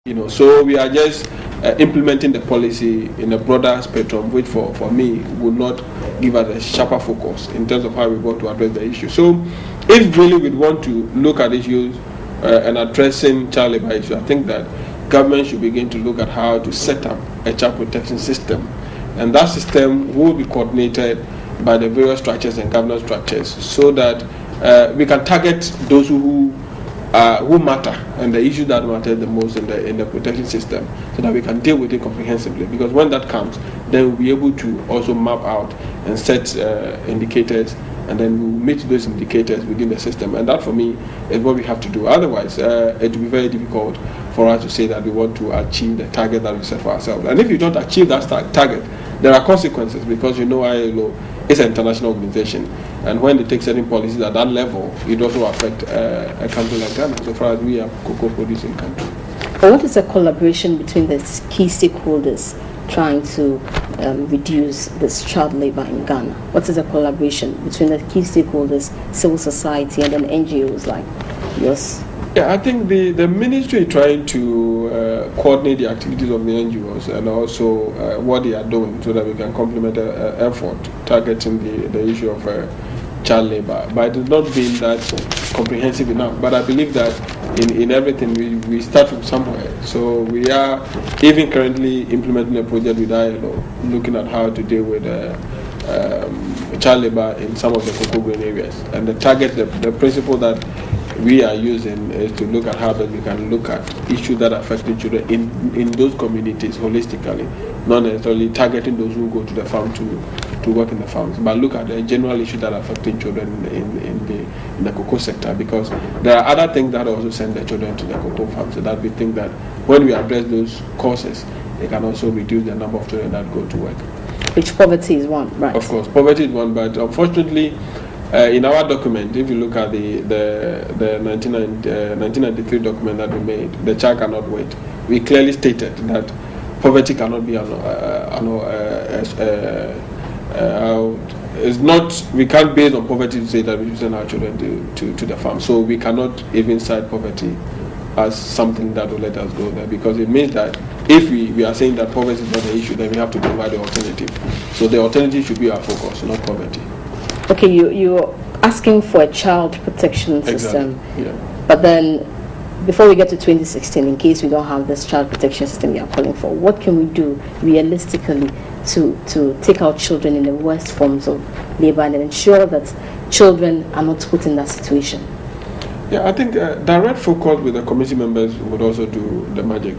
So we are just implementing the policy in a broader spectrum, which for me would not give us a sharper focus in terms of how we want to address the issue. So if really we want to look at issues and addressing child labor issue, I think that government should begin to look at how to set up a child protection system, and that system will be coordinated by the various structures and governance structures, so that we can target those who matter and the issue that matters the most in the protection system, so that we can deal with it comprehensively. Because when that comes, then we'll be able to also map out and set indicators, and then we'll meet those indicators within the system. And that, for me, is what we have to do. Otherwise, it will be very difficult for us to say that we want to achieve the target that we set for ourselves. And if you don't achieve that target, there are consequences, because ILO is an international organization, and when they take certain policies at that level, it also affects a country like Ghana, so far as we are cocoa producing country. What is the collaboration between the key stakeholders trying to reduce this child labor in Ghana? What is the collaboration between the key stakeholders, civil society, and then NGOs like yours? Yeah, I think the ministry is trying to coordinate the activities of the NGOs and also what they are doing, so that we can complement the effort targeting the issue of child labor. But it does not mean that comprehensive enough. But I believe that in everything we start from somewhere. So we are even currently implementing a project with ILO, looking at how to deal with child labor in some of the cocoa grain areas. And the target, the principle that we are using is to look at how that we can look at issues that affect the children in those communities holistically, not necessarily targeting those who go to the farm to work in the farms, but look at the general issue that affecting children in the cocoa sector, because there are other things that also send the children to the cocoa farms, so that we think that when we address those causes, they can also reduce the number of children that go to work. Which poverty is one, right? Of course, poverty is one, but unfortunately, in our document, if you look at the 1993 document that we made, The Child Cannot Wait, we clearly stated that poverty cannot be it's not, we can't base on poverty to say that we should send our children to the farm. So we cannot even cite poverty as something that will let us go there, because it means that if we are saying that poverty is not an issue, then we have to provide the alternative. So the alternative should be our focus, not poverty. Okay, you're asking for a child protection system. Exactly. Yeah. But then, before we get to 2016, in case we don't have this child protection system you are calling for, what can we do realistically to take out children in the worst forms of labor and ensure that children are not put in that situation? Yeah, I think direct focus with the committee members would also do the magic.